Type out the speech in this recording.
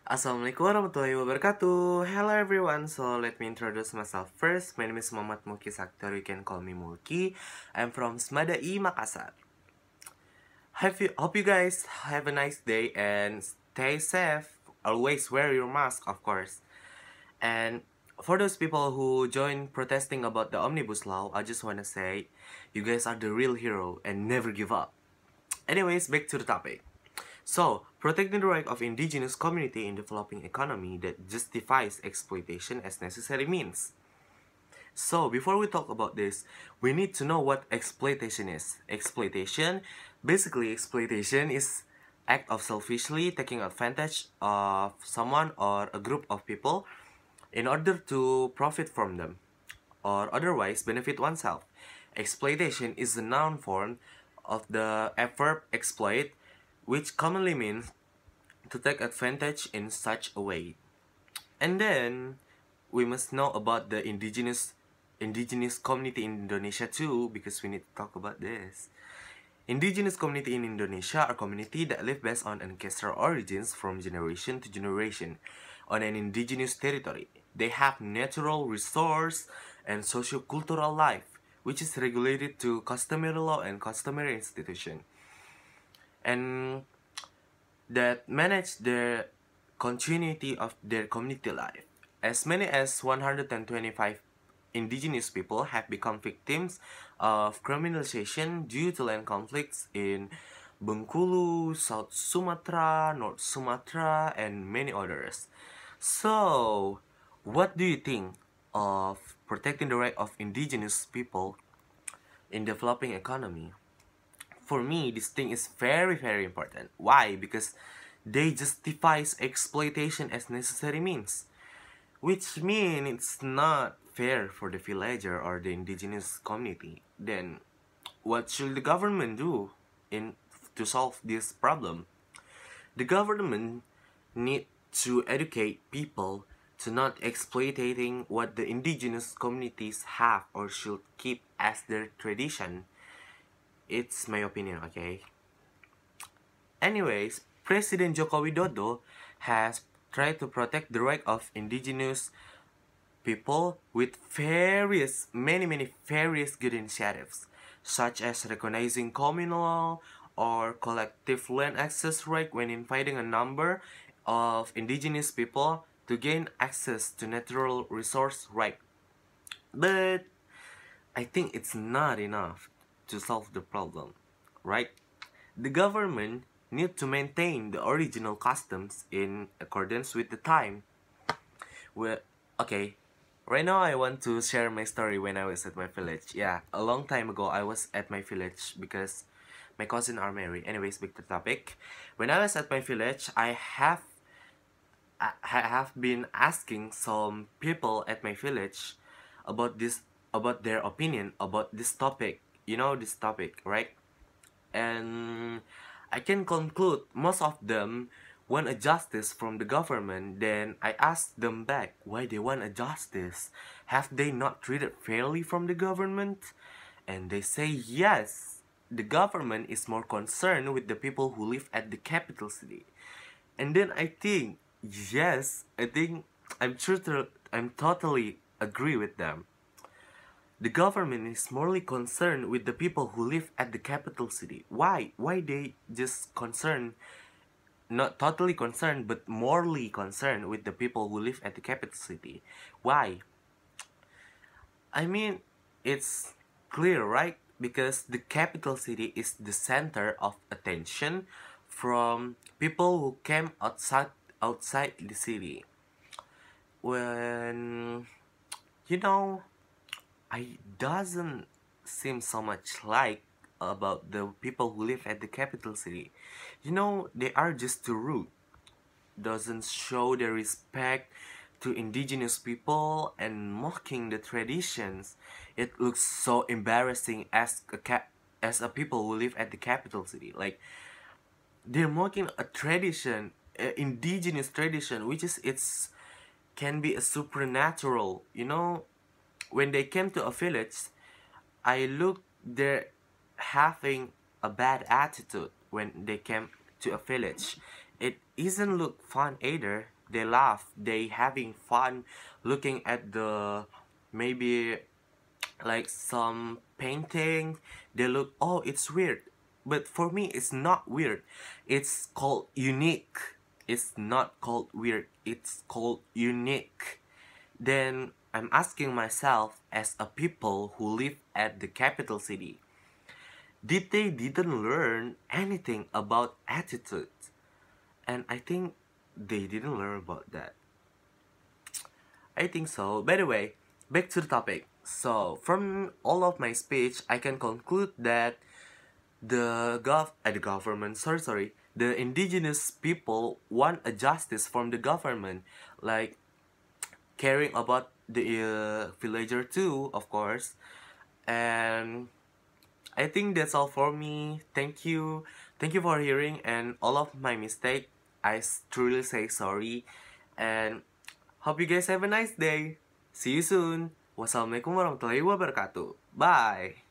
Assalamualaikum warahmatullahi wabarakatuh. Hello everyone. So let me introduce myself first. My name is Mulki Sakti. You can call me Mulki. I'm from Smadai, Makassar. Hope you guys have a nice day and stay safe. Always wear your mask, of course. And for those people who join protesting about the omnibus law, I just wanna say, you guys are the real hero and never give up. Anyways, back to the topic. So, protecting the right of indigenous community in developing economy that justifies exploitation as necessary means. So, before we talk about this, we need to know what exploitation is. Exploitation is act of selfishly taking advantage of someone or a group of people in order to profit from them or otherwise benefit oneself. Exploitation is the noun form of the verb exploit, which commonly means to take advantage in such a way. And then we must know about the indigenous community in Indonesia too, because we need to talk about this. Indigenous community in Indonesia are community that live based on ancestral origins from generation to generation on an indigenous territory. They have natural resource and socio-cultural life, which is regulated to customary law and customary institution, and that manage the continuity of their community life. As many as 125 indigenous people have become victims of criminalization due to land conflicts in Bengkulu, South Sumatra, North Sumatra, and many others. So, what do you think of protecting the right of indigenous people in developing economy? For me, this thing is very important. Why? Because they justifies exploitation as necessary means, which mean it's not fair for the villager or the indigenous community. Then what should the government do in to solve this problem? The government need to educate people to not exploiting what the indigenous communities have or should keep as their tradition. It's my opinion, okay? Anyways, President Joko Widodo has tried to protect the right of indigenous people with many various good initiatives, such as recognizing communal or collective land access right when inviting a number of indigenous people to gain access to natural resource right. But I think it's not enough to solve the problem, right? The government need to maintain the original customs in accordance with the time. Well, okay, right now I want to share my story when I was at my village. Yeah, a long time ago I was at my village because my cousin are married. Anyways, back to the topic. When I was at my village, I have been asking some people at my village about their opinion about this topic. You know this topic, right? And I can conclude most of them want a justice from the government. Then I asked them back why they want a justice. Have they not treated fairly from the government? And they say yes. The government is more concerned with the people who live at the capital city. And then I think yes, I'm totally agree with them. The government is morely concerned with the people who live at the capital city. Why? Why they just concerned, not totally concerned, but morally concerned with the people who live at the capital city? Why? I mean, it's clear, right? Because the capital city is the center of attention from people who came outside the city. When you know I doesn't seem so much like about the people who live at the capital city. They are just too rude. Doesn't show their respect to indigenous people and mocking the traditions. It looks so embarrassing as a people who live at the capital city. Like they're mocking a tradition, indigenous tradition, which is it's can be a supernatural. When they came to a village, I looked they're having a bad attitude when they came to a village. It isn't look fun either. they laugh, they having fun looking at the maybe like some painting. They look, oh, it's weird, but for me it's not weird, it's called unique. It's not called weird, it's called unique. Then I'm asking myself, as a people who live at the capital city, did they didn't learn anything about attitude? And I think they didn't learn about that. I think so. By the way, back to the topic. So, from all of my speech, I can conclude that the government, the indigenous people want a justice from the government, like caring about the villager too, of course. And I think that's all for me. Thank you for hearing, and all of my mistake, truly say sorry, and hope you guys have a nice day. See you soon. Wassalamualaikum warahmatullahi wabarakatuh. Bye.